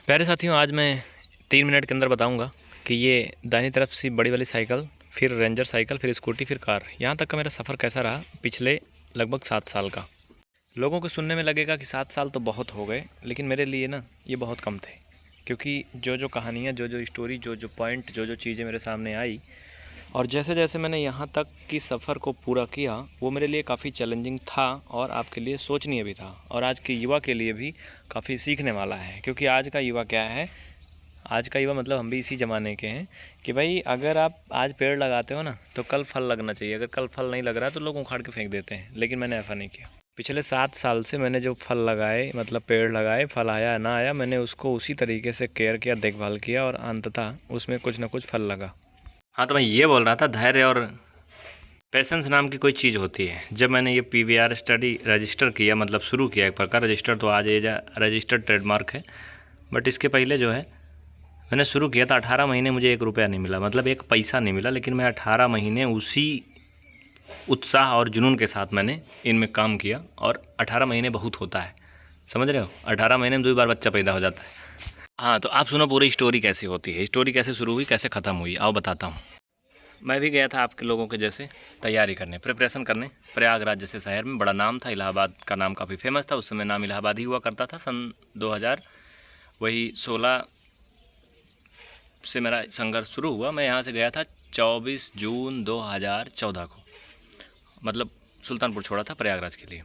प्यारे साथियों, आज मैं 3 मिनट के अंदर बताऊंगा कि ये दाहिनी तरफ से बड़ी वाली साइकिल, फिर रेंजर साइकिल, फिर स्कूटी, फिर कार, यहाँ तक का मेरा सफ़र कैसा रहा पिछले लगभग 7 साल का। लोगों को सुनने में लगेगा कि 7 साल तो बहुत हो गए, लेकिन मेरे लिए ना ये बहुत कम थे। क्योंकि जो जो कहानियाँ, जो जो स्टोरी, जो जो पॉइंट, जो जो चीज़ें मेरे सामने आई और जैसे जैसे मैंने यहाँ तक की सफ़र को पूरा किया, वो मेरे लिए काफ़ी चैलेंजिंग था और आपके लिए सोचनीय भी था, और आज के युवा के लिए भी काफ़ी सीखने वाला है। क्योंकि आज का युवा क्या है, आज का युवा मतलब हम भी इसी ज़माने के हैं कि भाई अगर आप आज पेड़ लगाते हो ना, तो कल फल लगना चाहिए। अगर कल फल नहीं लग रहा तो लोग उखाड़ के फेंक देते हैं, लेकिन मैंने ऐसा नहीं किया। पिछले 7 साल से मैंने जो फल लगाए, मतलब पेड़ लगाए, फल आया ना आया, मैंने उसको उसी तरीके से केयर किया, देखभाल किया और अंततः उसमें कुछ ना कुछ फल लगा। हाँ, तो मैं ये बोल रहा था, धैर्य और पेशेंस नाम की कोई चीज़ होती है। जब मैंने ये PVR स्टडी रजिस्टर किया, मतलब शुरू किया, एक प्रकार रजिस्टर तो आज ये रजिस्टर्ड ट्रेडमार्क है, बट इसके पहले जो है मैंने शुरू किया था, 18 महीने मुझे 1 रुपया नहीं मिला, मतलब 1 पैसा नहीं मिला, लेकिन मैं 18 महीने उसी उत्साह और जुनून के साथ मैंने इनमें काम किया। और 18 महीने बहुत होता है, समझ रहे हो? 18 महीने में 2 बार बच्चा पैदा हो जाता है। हाँ, तो आप सुनो पूरी स्टोरी कैसी होती है, स्टोरी कैसे शुरू हुई, कैसे ख़त्म हुई, आओ बताता हूँ। मैं भी गया था आपके लोगों के जैसे तैयारी करने, प्रिपरेशन करने, प्रयागराज जैसे शहर में। बड़ा नाम था, इलाहाबाद का नाम काफ़ी फेमस था उस समय, नाम इलाहाबाद ही हुआ करता था। सन 2000 वही 16 से मेरा संघर्ष शुरू हुआ। मैं यहाँ से गया था 24 जून 2014 को, मतलब सुल्तानपुर छोड़ा था प्रयागराज के लिए।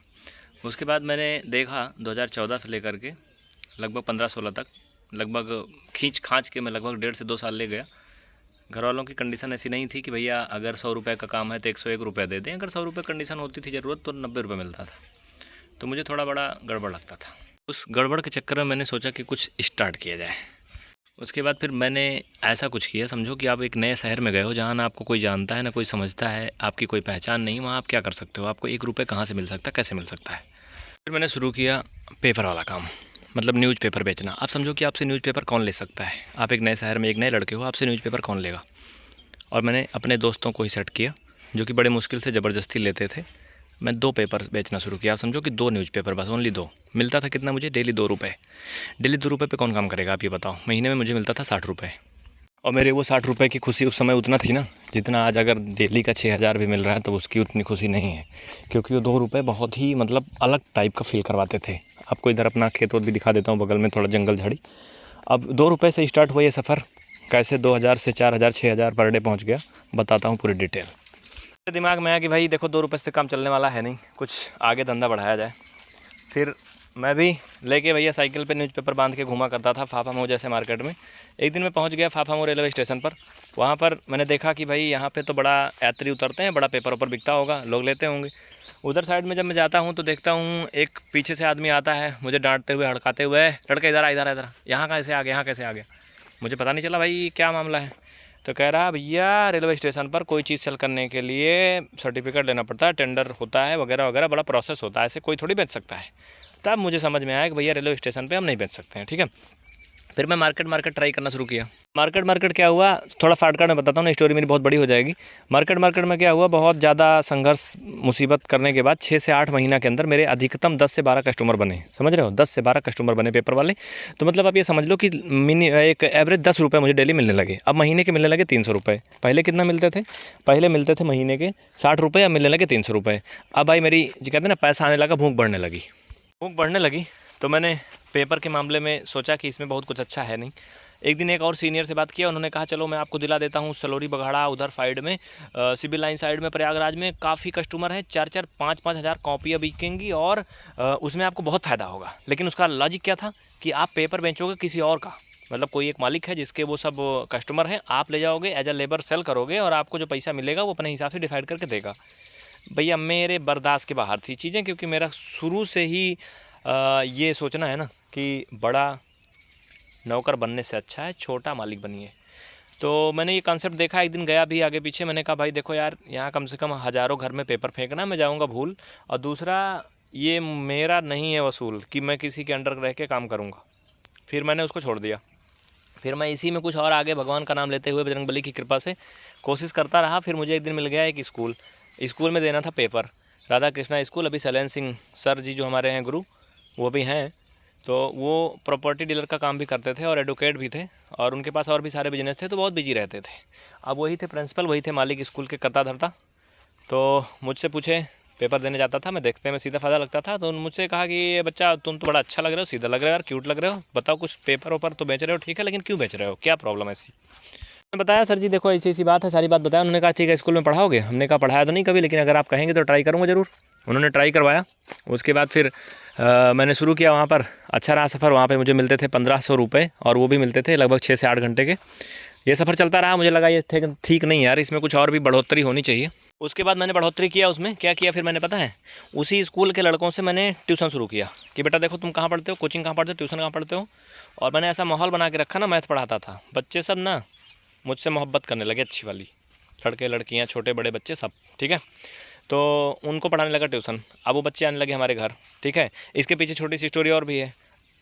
उसके बाद मैंने देखा 2014 से लेकर के लगभग 15-16 तक, लगभग खींच खांच के मैं लगभग 1.5 से 2 साल ले गया। घर वालों की कंडीशन ऐसी नहीं थी कि भैया अगर 100 रुपये का काम है तो 101 रुपये दे दें। अगर 100 रुपये कंडीशन होती थी ज़रूरत, तो 90 रुपये मिलता था। तो मुझे थोड़ा बड़ा गड़बड़ लगता था। उस गड़बड़ के चक्कर में मैंने सोचा कि कुछ स्टार्ट किया जाए। उसके बाद फिर मैंने ऐसा कुछ किया, समझो कि आप एक नए शहर में गए हो जहाँ ना आपको कोई जानता है, ना कोई समझता है, आपकी कोई पहचान नहीं। वहाँ आप क्या कर सकते हो? आपको 1 रुपये कहाँ से मिल सकता है, कैसे मिल सकता है? फिर मैंने शुरू किया पेपर वाला काम, मतलब न्यूज़पेपर बेचना। आप समझो कि आपसे न्यूज़पेपर कौन ले सकता है? आप एक नए शहर में एक नए लड़के हो, आपसे न्यूज़पेपर कौन लेगा? और मैंने अपने दोस्तों को ही सेट किया, जो कि बड़े मुश्किल से ज़बरदस्ती लेते थे। मैं 2 पेपर बेचना शुरू किया। आप समझो कि 2 न्यूज़पेपर, बस ओनली 2। मिलता था कितना मुझे? डेली 2 रुपये। डेली 2 रुपये पे कौन काम करेगा, आप ये बताओ? महीने में मुझे मिलता था 60 रुपये। और मेरे वो 60 रुपये की खुशी उस समय उतना थी ना, जितना आज अगर डेली का 6000 भी मिल रहा है तो उसकी उतनी खुशी नहीं है। क्योंकि वो 2 रुपये बहुत ही मतलब अलग टाइप का फील करवाते थे। आपको इधर अपना खेत वोत भी दिखा देता हूँ, बगल में थोड़ा जंगल झाड़ी। अब 2 रुपये से स्टार्ट हुआ ये सफ़र, कैसे 2000 से 4000 6000 पर डे पहुँच गया, बताता हूँ पूरी डिटेल। मेरे दिमाग में आया कि भाई देखो 2 रुपये से काम चलने वाला है नहीं, कुछ आगे धंधा बढ़ाया जाए। फिर मैं भी लेके भैया साइकिल पे न्यूज़पेपर बांध के घूमा करता था फाफा जैसे मार्केट में। एक दिन मैं पहुंच गया फाफा रेलवे स्टेशन पर। वहाँ पर मैंने देखा कि भाई यहाँ पे तो बड़ा यात्री उतरते हैं, बड़ा पेपर ऊपर बिकता होगा, लोग लेते होंगे। उधर साइड में जब मैं जाता हूँ तो देखता हूँ एक पीछे से आदमी आता है मुझे डांटते हुए, हड़काते हुए, लड़के इधर आ, इधर आ, इधर आ। यहाँ कैसे आ गया, यहाँ कैसे आ गया? मुझे पता नहीं चला भाई क्या मामला है। तो कह रहा भैया रेलवे स्टेशन पर कोई चीज़ सेल करने के लिए सर्टिफिकेट लेना पड़ता है, टेंडर होता है वगैरह वगैरह, बड़ा प्रोसेस होता है, ऐसे कोई थोड़ी बेच सकता है। तब मुझे समझ में आया कि भैया रेलवे स्टेशन पे हम नहीं बेच सकते हैं, ठीक है। फिर मैं मार्केट ट्राई करना शुरू किया। मार्केट क्या हुआ, थोड़ा शॉर्टकट में बताता हूँ ना, स्टोरी मेरी बहुत बड़ी हो जाएगी। मार्केट में क्या हुआ, बहुत ज़्यादा संघर्ष मुसीबत करने के बाद 6 से 8 महीना के अंदर मेरे अधिकतम 10 से 12 कस्टमर बने। समझ रहे हो? 10 से 12 कस्टमर बने पेपर वाले। तो मतलब आप ये समझ लो कि एक एवरेज 10 रुपये मुझे डेली मिलने लगे। अब महीने के मिलने लगे 300 रुपये। पहले कितना मिलते थे? पहले मिलते थे महीने के 60 रुपये, अब मिलने लगे 300 रुपये। अब भाई मेरी जो कहते हैं ना, पैसा आने लगा, भूख बढ़ने लगी। तो मैंने पेपर के मामले में सोचा कि इसमें बहुत कुछ अच्छा है नहीं। एक दिन एक और सीनियर से बात किया, उन्होंने कहा चलो मैं आपको दिला देता हूँ सलोरी बघाड़ा उधर साइड में, सिविल लाइन साइड में प्रयागराज में काफ़ी कस्टमर है, 4-4 5-5 हज़ार कॉपियाँ बिकेंगी और उसमें आपको बहुत फ़ायदा होगा। लेकिन उसका लॉजिक क्या था कि आप पेपर बेचोगे किसी और का, मतलब कोई एक मालिक है जिसके वो सब कस्टमर हैं, आप ले जाओगे एज अ लेबर सेल करोगे और आपको जो पैसा मिलेगा वो अपने हिसाब से डिवाइड करके देगा। भैया मेरे बर्दाश्त के बाहर थी चीज़ें, क्योंकि मेरा शुरू से ही ये सोचना है ना कि बड़ा नौकर बनने से अच्छा है छोटा मालिक बनिए। तो मैंने ये कॉन्सेप्ट देखा, एक दिन गया भी आगे पीछे, मैंने कहा भाई देखो यार, यहाँ कम से कम हज़ारों घर में पेपर फेंकना, मैं जाऊँगा भूल। और दूसरा, ये मेरा नहीं है वसूल कि मैं किसी के अंडर रह के काम करूँगा। फिर मैंने उसको छोड़ दिया। फिर मैं इसी में कुछ और आगे भगवान का नाम लेते हुए बजरंगबली की कृपा से कोशिश करता रहा। फिर मुझे एक दिन मिल गया एक स्कूल में देना था पेपर, राधा कृष्णा स्कूल। अभी शैलेंद्र सिंह सर जी जो हमारे हैं गुरु, वो भी हैं, तो वो प्रॉपर्टी डीलर का काम भी करते थे और एडवोकेट भी थे, और उनके पास और भी सारे बिजनेस थे, तो बहुत बिजी रहते थे। अब वही थे प्रिंसिपल, वही थे मालिक स्कूल के करता धरता। तो मुझसे पूछे, पेपर देने जाता था मैं, देखते में सीधा फाधा लगता था, तो मुझसे कहा कि ये बच्चा तुम तो बड़ा अच्छा लग रहे हो, सीधा लग रहे हो यार, क्यूट लग रहे हो, बताओ कुछ पेपर ओपर तो बेच रहे हो ठीक है, लेकिन क्यों बेच रहे हो, क्या प्रॉब्लम है ऐसी। मैंने बताया सर जी देखो ऐसी ऐसी बात है, सारी बात बताया। उन्होंने कहा ठीक है स्कूल में पढ़ाओगे। हमने कहा पढ़ाया तो नहीं कभी, लेकिन अगर आप कहेंगे तो ट्राई करूँगा ज़रूर। उन्होंने ट्राई करवाया। उसके बाद फिर मैंने शुरू किया वहाँ पर। अच्छा रहा सफ़र। वहाँ पे मुझे मिलते थे 1500 रुपये, और वो भी मिलते थे लगभग 6 से 8 घंटे के। ये सफ़र चलता रहा। मुझे लगा ये ठीक नहीं यार, इसमें कुछ और भी बढ़ोतरी होनी चाहिए। उसके बाद मैंने बढ़ोतरी किया उसमें। क्या किया फिर मैंने, पता है, उसी स्कूल के लड़कों से मैंने ट्यूशन शुरू किया कि बेटा देखो तुम कहाँ पढ़ते हो, कोचिंग कहाँ पढ़ते हो, ट्यूशन कहाँ पढ़ते हो। और मैंने ऐसा माहौल बना के रखा ना, मैथ पढ़ाता था, बच्चे सब ना मुझसे मोहब्बत करने लगे, अच्छी वाली, लड़के लड़कियाँ छोटे बड़े बच्चे सब, ठीक है। तो उनको पढ़ाने लगा ट्यूशन। अब वो बच्चे आने लगे हमारे घर, ठीक है। इसके पीछे छोटी सी स्टोरी और भी है।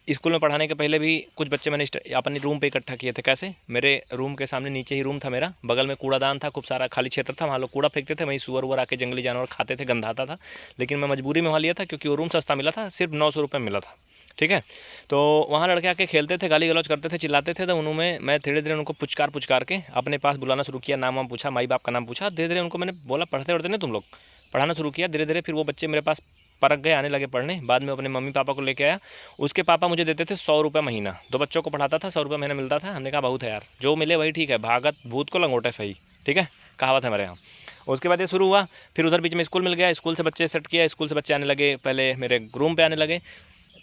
स्कूल में पढ़ाने के पहले भी कुछ बच्चे मैंने अपने रूम पे इकट्ठा किए थे। कैसे, मेरे रूम के सामने नीचे ही रूम था मेरा, बगल में कूड़ादान था, खूब सारा खाली क्षेत्र था, वहाँ लोग कूड़ा फेंकते थे, वहीं सुअर वुअर आके जंगली जानवर खाते थे, गंधाता था। लेकिन मैं मजबूरी में वहाँ लिया था क्योंकि वो रूम सस्ता मिला था, सिर्फ 900 रुपये मिला था, ठीक है। तो वहाँ लड़के आके खेलते थे, गाली गलौज करते थे, चिल्लाते थे। तो उन्होंने, मैं धीरे धीरे उनको पुचकार के अपने पास बुलाना शुरू किया, नाम वाम पूछा, माई बाप का नाम पूछा। धीरे धीरे उनको मैंने बोला पढ़ते पढ़ते नहीं तुम लोग, पढ़ाना शुरू किया। धीरे धीरे फिर वो बच्चे मेरे पास परख गए, आने लगे पढ़ने। बाद में अपने मम्मी पापा को लेके आया। उसके पापा मुझे देते थे 100 रुपये महीना। 2 बच्चों को पढ़ाता था, 100 रुपये महीना मिलता था। हमने कहा बहुत है यार, जो मिले वही ठीक है, भागत भूत को लंगोटे सही, ठीक है, कहावत है हमारे यहाँ। उसके बाद ये शुरू हुआ। फिर उधर बीच में स्कूल मिल गया, स्कूल से बच्चे सेट किया, स्कूल से बच्चे आने लगे, पहले मेरे रूम पे आने लगे।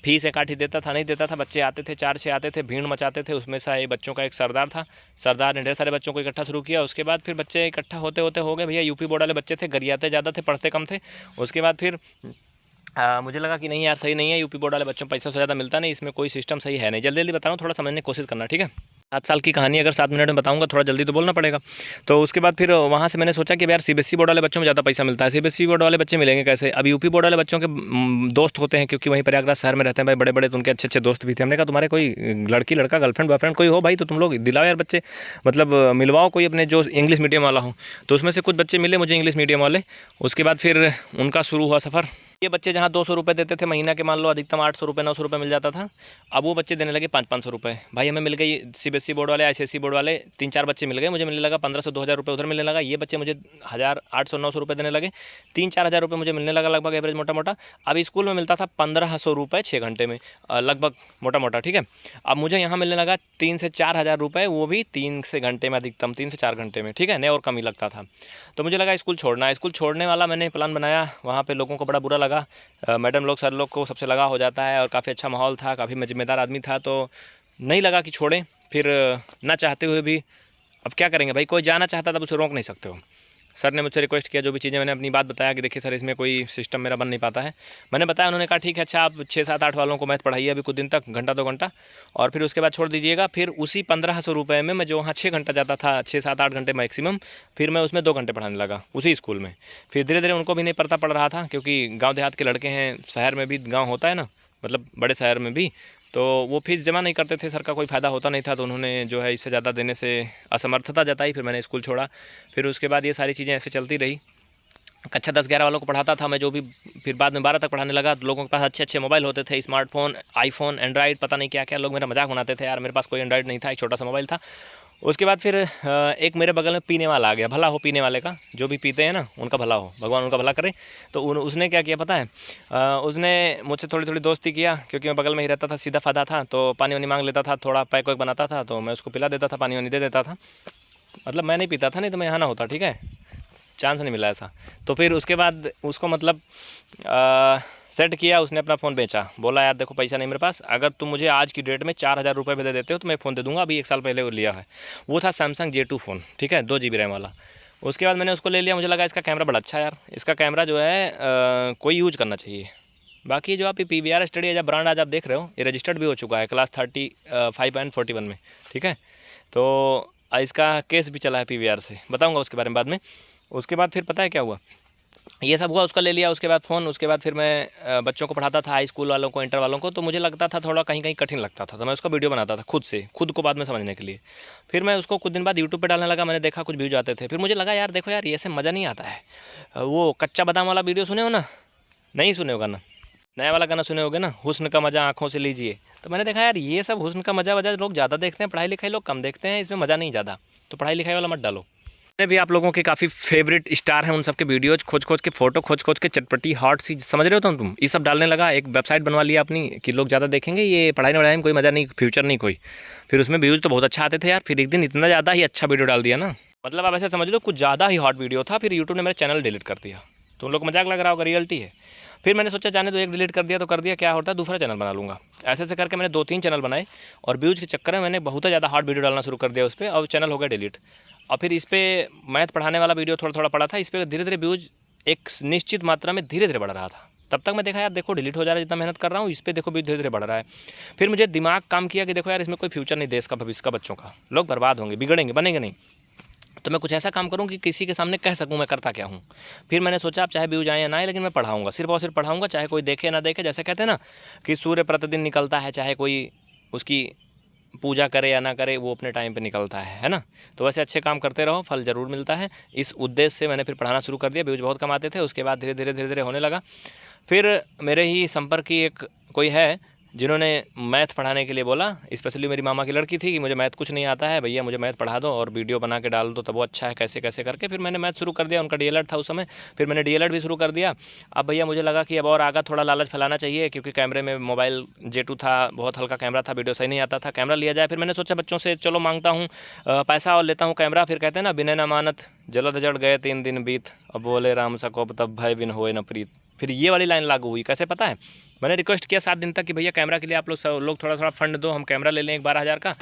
फीस एक आठ ही देता था, नहीं देता था, बच्चे आते थे, 4-6 आते थे, भीड़ मचाते थे। उसमें से बच्चों का एक सरदार था, सरदार ने ढेर सारे बच्चों को इकट्ठा शुरू किया। उसके बाद फिर बच्चे इकट्ठा होते होते हो गए भैया, यूपी बोर्ड वाले बच्चे थे, गरियाते ज़्यादा थे, पढ़ते कम थे। उसके बाद फिर मुझे लगा कि नहीं यार सही नहीं है, यूपी बोर्ड वाले बच्चों को पैसा से ज़्यादा मिलता नहीं, इसमें कोई सिस्टम सही है नहीं। जल्दी जल्दी बताऊँ, थोड़ा समझने की कोशिश करना, ठीक है। 7 साल की कहानी अगर 7 मिनट में बताऊंगा, थोड़ा जल्दी तो बोलना पड़ेगा। तो उसके बाद फिर वहाँ से मैंने सोचा कि यार सीबीएसई बोर्ड वाले बच्चों में ज़्यादा पैसा मिलता है, सीबीएसई बोर्ड वाले बच्चे मिलेंगे कैसे। अब यूपी बोर्ड वाले बच्चों के दोस्त होते हैं, क्योंकि वहीं प्रयागराज शहर में रहते हैं भाई, बड़े बड़े, तो उनके अच्छे अच्छे दोस्त भी थे। हमने कहा तुम्हारे कोई लड़की लड़का गर्लफ्रेंड बॉयफ्रेंड कोई हो भाई, तो तुम लोग दिलाओ यार बच्चे, मतलब मिलवाओ कोई अपने जो इंग्लिश मीडियम वाला हो। तो उसमें से कुछ बच्चे मिले मुझे इंग्लिश मीडियम वाले। उसके बाद फिर उनका शुरू हुआ सफ़र। ये बच्चे जहाँ 200 रुपये देते थे महीना के, मान लो अधिकतम 800 रुपये 900 रुपये मिल जाता था, अब वो बच्चे देने लगे 500-500 रुपये। भाई हमें मिल गई सीबीएसई बोर्ड वाले, आईसीएसई बोर्ड वाले 3-4 बच्चे मिल गए, मुझे मिलने लगा 1500-2000 रुपये उधर मिलने लगा। ये बच्चे मुझे 1000 800-900 रुपये देने लगे, 3-4 हज़ार रुपये मुझे मिलने लगा लगभग एवरेज मोटा मोटा। अब स्कूल में मिलता था 1500 रुपये 6 घंटे में लगभग मोटा मोटा, ठीक है। अब मुझे यहाँ मिलने लगा 3 से 4 हज़ार रुपये, वो भी 3 से घंटे में, अधिकतम 3 से 4 घंटे में, ठीक है, नहीं और कम ही लगता था। तो मुझे लगा स्कूल छोड़ना है। स्कूल छोड़ने वाला मैंने प्लान बनाया, वहाँ पे लोगों को बड़ा बुरा लगा, मैडम लोग सर लोग को सबसे लगा हो जाता है, और काफ़ी अच्छा माहौल था, काफ़ी जिम्मेदार आदमी था, तो नहीं लगा कि छोड़ें। फिर ना चाहते हुए भी अब क्या करेंगे भाई, कोई जाना चाहता था, उसे रोक नहीं सकते हो। सर ने मुझसे रिक्वेस्ट किया, जो भी चीज़ें मैंने अपनी बात बताया कि देखिए सर इसमें कोई सिस्टम मेरा बन नहीं पाता है, मैंने बताया। उन्होंने कहा ठीक है, अच्छा आप 6-7-8 वालों को मैथ पढ़ाइए अभी कुछ दिन तक, घंटा 2 घंटा, और फिर उसके बाद छोड़ दीजिएगा। फिर उसी 1500 रुपये में, मैं जो वहाँ 6 घंटा जाता था, 6-7-8 घंटे मैक्सिमम, फिर मैं उसमें 2 घंटे पढ़ाने लगा उसी स्कूल में। फिर धीरे धीरे उनको भी नहीं पता पड़ रहा था, क्योंकि गाँव देहात के लड़के हैं, शहर में भी गाँव होता है ना, मतलब बड़े शहर में भी, तो वो फीस जमा नहीं करते थे, सर का कोई फ़ायदा होता नहीं था, तो उन्होंने जो है इससे ज़्यादा देने से असमर्थता जताई। फिर मैंने स्कूल छोड़ा। फिर उसके बाद ये सारी चीज़ें ऐसे चलती रही। कक्षा 10-11 वालों को पढ़ाता था मैं, जो भी, फिर बाद में 12 तक पढ़ाने लगा। तो लोगों के पास अच्छे अच्छे मोबाइल होते थे, स्मार्टफोन, आईफोन, एंड्रॉइड, पता नहीं क्या क्या, लोग मेरा मजाक बनाते थे यार, मेरे पास कोई एंड्रॉइड नहीं था, एक छोटा सा मोबाइल था। उसके बाद फिर एक मेरे बगल में पीने वाला आ गया, भला हो पीने वाले का, जो भी पीते हैं ना उनका भला हो, भगवान उनका भला करे। तो उसने क्या किया पता है, उसने मुझसे थोड़ी थोड़ी दोस्ती किया, क्योंकि मैं बगल में ही रहता था, सीधा फादा था, तो पानी वानी मांग लेता था, थोड़ा पैक वैक बनाता था, तो मैं उसको पिला देता था, पानी वानी दे देता था। मतलब मैं नहीं पीता था, नहीं तो मैं यहाँ ना होता, ठीक है, चांस नहीं मिला ऐसा। तो फिर उसके बाद उसको मतलब सेट किया, उसने अपना फ़ोन बेचा, बोला यार देखो पैसा नहीं मेरे पास, अगर तुम मुझे आज की डेट में 4000 रुपये भी दे देते हो तो मैं फ़ोन दे दूँगा। अभी 1 साल पहले वो लिया है, वो था सैमसंग J2 फ़ोन, ठीक है, 2 GB रैम वाला। उसके बाद मैंने उसको ले लिया, मुझे लगा इसका कैमरा बड़ा अच्छा है यार, इसका कैमरा जो है कोई यूज़ करना चाहिए। बाकी जो आप PVR स्टडी एज ब्रांड आज आप देख रहे हो, ये रजिस्टर्ड भी हो चुका है क्लास 35.41 में, ठीक है। तो इसका केस भी चला है PVR से, बताऊँगा उसके बारे में बाद में। उसके बाद फिर पता है क्या हुआ, ये सब हुआ, उसका ले लिया उसके बाद फ़ोन। उसके बाद फिर मैं बच्चों को पढ़ाता था, हाई स्कूल वालों को, इंटर वालों को, तो मुझे लगता था थोड़ा कहीं कहीं कठिन लगता था, तो मैं उसका वीडियो बनाता था खुद से, खुद को बाद में समझने के लिए। फिर मैं उसको कुछ दिन बाद यूट्यूब पे डालने लगा, मैंने देखा कुछ व्यूज आते थे, फिर मुझे लगा यार देखो यार ये से मज़ा नहीं आता है। वो कच्चा बादाम वाला वीडियो सुने हो ना, नहीं सुने होगा ना, नया वाला गाना सुने होगे ना, हुस्न का मज़ा आँखों से लीजिए। तो मैंने देखा यार ये सब हुस्न का मज़ा वज़ा लोग ज़्यादा देखते हैं, पढ़ाई लिखाई लोग कम देखते हैं, इसमें मज़ा नहीं ज़्यादा। तो पढ़ाई लिखाई वाला मत डालो। मैंने भी आप लोगों के काफ़ी फेवरेट स्टार हैं, उन सब के वीडियोज़ खोज खोज के, फोटो खोज खोज के, चटपटी हॉट सी, समझ रहे हो तुम ये सब डालने लगा। एक वेबसाइट बनवा लिया अपनी कि लोग ज़्यादा देखेंगे, ये पढ़ाई वढ़ाई में कोई मज़ा नहीं, फ्यूचर नहीं कोई। फिर उसमें व्यूज़ तो बहुत अच्छा आते थे यार, फिर एक दिन इतना ज़्यादा ही अच्छा वीडियो डाल दिया ना, मतलब आप ऐसे समझ लो कुछ ज़्यादा ही हॉट वीडियो था, फिर यूट्यूब ने मेरा चैनल डिलीट कर दिया। तुम लोग मजाक लग रहा होगा, रियलिटी है। फिर मैंने सोचा जाने तो एक डिलीट कर दिया तो कर दिया, क्या होता है दूसरा चैनल बना लूँगा। ऐसे ऐसे करके मैंने 2-3 चैनल बनाए और व्यूज़ के चक्कर में मैंने बहुत ज़्यादा हॉट वीडियो डालना शुरू कर दिया उस पर, और चैनल हो गया डिलीट। और फिर इस पर मैथ पढ़ाने वाला वीडियो थोड़ा थोड़ा पड़ा था, इस पर धीरे धीरे व्यूज़ एक निश्चित मात्रा में धीरे धीरे बढ़ रहा था। तब तक मैं देखा यार देखो डिलीट हो जा रहा है, जितना मेहनत कर रहा हूँ इस पर देखो भी धीरे धीरे बढ़ रहा है। फिर मुझे दिमाग काम किया कि देखो यार इसमें कोई फ्यूचर नहीं, देश का भविष्य का, बच्चों का, लोग बर्बाद होंगे, बिगड़ेंगे, बनेंगे नहीं। तो मैं कुछ ऐसा काम करूँ कि किसी के सामने कह सकूँ मैं करता क्या हूँ। फिर मैंने सोचा आप चाहे व्यूज आए या ना आए, लेकिन मैं पढ़ाऊँगा, सिर्फ और सिर्फ पढ़ाऊँगा, चाहे कोई देखे ना देखे। जैसे कहते हैं ना कि सूर्य प्रतिदिन निकलता है, चाहे कोई उसकी पूजा करे या ना करे, वो अपने टाइम पे निकलता है ना। तो वैसे अच्छे काम करते रहो, फल ज़रूर मिलता है। इस उद्देश्य से मैंने फिर पढ़ाना शुरू कर दिया। व्यूज बहुत कम आते थे, उसके बाद धीरे धीरे होने लगा। फिर मेरे ही संपर्क की एक कोई है जिन्होंने मैथ पढ़ाने के लिए बोला, स्पेशली मेरी मामा की लड़की थी, कि मुझे मैथ कुछ नहीं आता है भैया, मुझे मैथ पढ़ा दो और वीडियो बना के डाल दो, तब वो अच्छा है, कैसे कैसे करके फिर मैंने मैथ शुरू कर दिया। उनका डीएलएड था उस समय, फिर मैंने डीएलएड भी शुरू कर दिया। अब भैया मुझे लगा कि अब और आगे थोड़ा लालच फैलाना चाहिए, क्योंकि कैमरे में मोबाइल J2 था, बहुत हल्का कैमरा था, वीडियो सही नहीं आता था, कैमरा लिया जाए। फिर मैंने सोचा बच्चों से चलो मांगता हूँ पैसा और लेता हूँ कैमरा। फिर कहते हैं ना बिना न मानत जलद जड़ गए 3 दिन बीत, अब बोले राम सकोप तब भय बिन होए न प्रीत। फिर ये वाली लाइन लागू हुई, कैसे पता है? मैंने रिक्वेस्ट किया 7 दिन तक कि भैया कैमरा के लिए आप लोग थोड़ा थोड़ा फंड दो, हम कैमरा ले लें एक 12,000 का।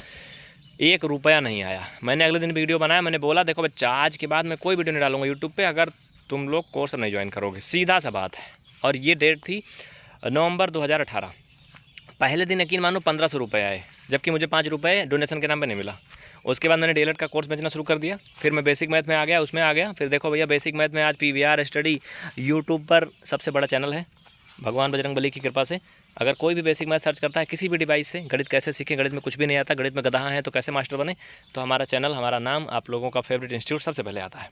1 रुपया नहीं आया। मैंने अगले दिन वीडियो बनाया, मैंने बोला देखो बच्चा आज के बाद मैं कोई वीडियो नहीं डालूंगा यूट्यूब पे अगर तुम लोग कोर्स नहीं ज्वाइन करोगे, सीधा सा बात है। और ये डेट थी नवंबर 2018। पहले दिन यकीन मानो 1500 रुपये आए, जबकि मुझे 5 रुपये डोनेशन के नाम पर नहीं मिला। उसके बाद मैंने डीएलएड का कोर्स बेचना शुरू कर दिया। फिर मैं बेसिक मैथ में आ गया, उसमें आ गया। फिर देखो भैया बेसिक मैथ में आज PVR स्टडी यूट्यूब पर सबसे बड़ा चैनल है, भगवान बजरंगबली की कृपा से। अगर कोई भी बेसिक मैथ सर्च करता है किसी भी डिवाइस से, गणित कैसे सीखें, गणित में कुछ भी नहीं आता, गणित में गधा है तो कैसे मास्टर बने, तो हमारा चैनल, हमारा नाम, आप लोगों का फेवरेट इंस्टीट्यूट सबसे पहले आता है।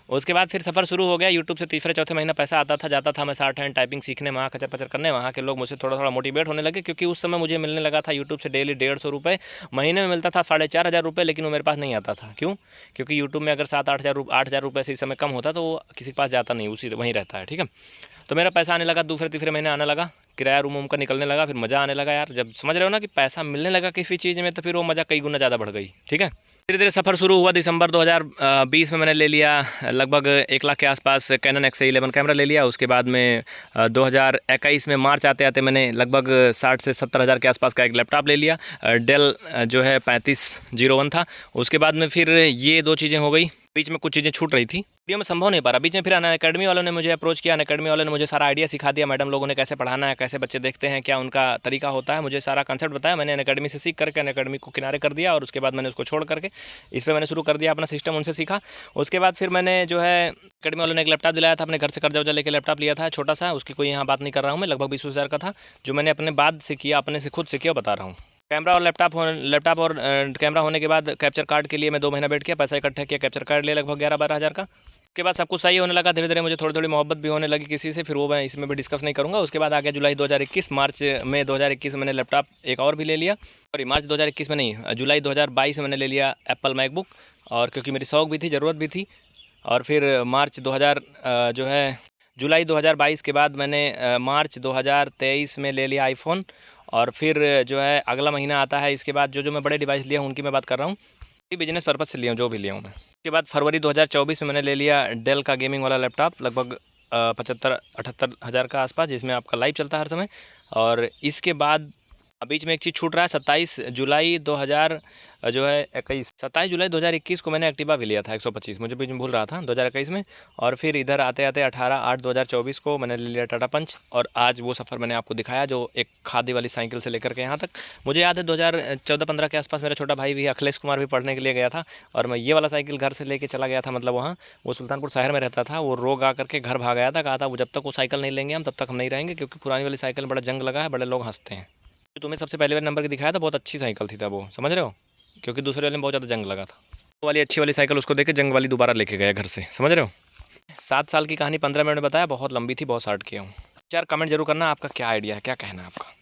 उसके बाद फिर सफ़र शुरू हो गया। यूट्यूब से तीसरे चौथे महीना पैसा आता था, जाता था मैं शॉर्ट हैंड टाइपिंग सीखने, वहाँ खचर पचर करने। वहाँ के लोग मुझसे थोड़ा थोड़ा मोटिवेट होने लगे, क्योंकि उस समय मुझे मिलने लगा था यूट्यूब से डेली 150 रुपये, महीने में मिलता था 4,500 रुपये, लेकिन वो मेरे पास नहीं आता था। क्यों? क्योंकि यूट्यूब में अगर 7-8 हज़ार रुपये से इस समय कम होता तो वो किसी के पास जाता नहीं, उसी वहीं रहता है, ठीक है। तो मेरा पैसा आने लगा, दूसरे तीसरे महीने आने लगा, किराया रूम का निकलने लगा, फिर मज़ा आने लगा यार। जब समझ रहे हो ना कि पैसा मिलने लगा किसी चीज़ में, तो फिर वो मज़ा कई गुना ज़्यादा बढ़ गई, ठीक है। धीरे धीरे सफ़र शुरू हुआ। दिसंबर 2020 में मैंने ले लिया लगभग 1 लाख के आसपास कैनन XA11 कैमरा ले लिया। उसके बाद में 2021 में मार्च आते आते मैंने लगभग 60 से 70 हज़ार के आसपास का एक लैपटॉप ले लिया, डेल जो है 3501 था। उसके बाद में फिर ये 2 चीज़ें हो गई, बीच में कुछ चीज़ें छूट रही थी, वीडियो में संभव नहीं पा रहा। बीच में फिर अनअकैडमी वालों ने मुझे अप्रोच किया, अनअकैडमी वालों ने मुझे सारा आइडिया सिखा दिया, मैडम लोगों ने कैसे पढ़ाना है, कैसे बच्चे देखते हैं, क्या उनका तरीका होता है, मुझे सारा कंसेप्ट बताया। मैंने अनअकैडमी से सीख करके अनअकैडमी को किनारे कर दिया, और उसके बाद मैंने उसको छोड़ करके इस पर मैंने शुरू कर दिया अपना सिस्टम, उनसे सीखा। उसके बाद फिर मैंने जो है अकैडमी वालों ने एक लैपटॉप दिलाया था, अपने घर से कर्जा वर्जा लेकर लैपटॉप लिया था छोटा सा, उसकी कोई यहाँ बात नहीं कर रहा हूँ मैं, लगभग 20-20 हज़ार का था, जो मैंने अपने बाद से किया, अपने से खुद से किया, बता रहा हूँ। कैमरा और लैपटॉप और कैमरा होने के बाद कैप्चर कार्ड के लिए मैं 2 महीना वेट किया, पैसा इकट्ठा किया, कैप्चर कार्ड लिया लगभग 11-12 हज़ार का। उसके बाद सब कुछ सही होने लगा, धीरे धीरे मुझे थोड़ी थोड़ी मोहब्बत भी होने लगी किसी से, फिर वो मैं इसमें भी डिस्कस नहीं करूँगा। उसके बाद आ गया जुलाई 2021, मार्च में 2021 में मैंने लैपटॉप एक और भी ले लिया, सॉरी मार्च 2021 में नहीं, जुलाई 2022 में मैंने ले लिया एप्पल मैकबुक, और क्योंकि मेरी शौक भी थी, ज़रूरत भी थी। और फिर जुलाई 2022 के बाद मैंने मार्च 2023 में ले लिया आईफोन। और फिर जो है अगला महीना आता है इसके बाद, जो मैं बड़े डिवाइस लिया हूँ उनकी मैं बात कर रहा हूँ, बिजनेस पर्पज़ से लिया हूँ, जो भी लिया हूँ मैं। उसके बाद फरवरी 2024 में मैंने ले लिया डेल का गेमिंग वाला लैपटॉप, लगभग 75-78 हज़ार का आसपास, जिसमें आपका लाइव चलता है हर समय। और इसके बाद बीच में एक चीज़ छूट रहा है, 27 जुलाई 2021 को मैंने एक्टिवा भी लिया था 125, मुझे बीच में भूल रहा था, 2021 में। और फिर इधर आते आते 18/8/2024 को मैंने ले लिया टाटा पंच। और आज वो सफ़र मैंने आपको दिखाया, जो एक खादी वाली साइकिल से लेकर के यहाँ तक। मुझे याद है 2014-15 के आसपास मेरा छोटा भाई भी अखिलेश कुमार भी पढ़ने के लिए गया था, और मैं ये वाला साइकिल घर से लेके चला गया था, मतलब वहाँ वो सुल्तानपुर शहर में रहता था, वो रोग आ करके घर भाग गया था, कहा था वो जब तक वो साइकिल नहीं लेंगे हम तब तक हम नहीं रहेंगे, क्योंकि पुरानी वाली साइकिल में बड़ा जंग लगा है, बड़े लोग हंसते हैं। जो तुम्हें सबसे पहले वाले नंबर की दिखाया था, बहुत अच्छी साइकिल थी तब वो, समझ रहे हो, क्योंकि दूसरे वाले में बहुत ज़्यादा जंग लगा था। वो वाली अच्छी वाली साइकिल उसको देके जंग वाली दोबारा लेके गया घर से, समझ रहे हो। 7 साल की कहानी 15 मिनट में बताया, बहुत लंबी थी, बहुत शॉर्ट किया हूँ। यार कमेंट जरूर करना, आपका क्या आइडिया है, क्या कहना है आपका।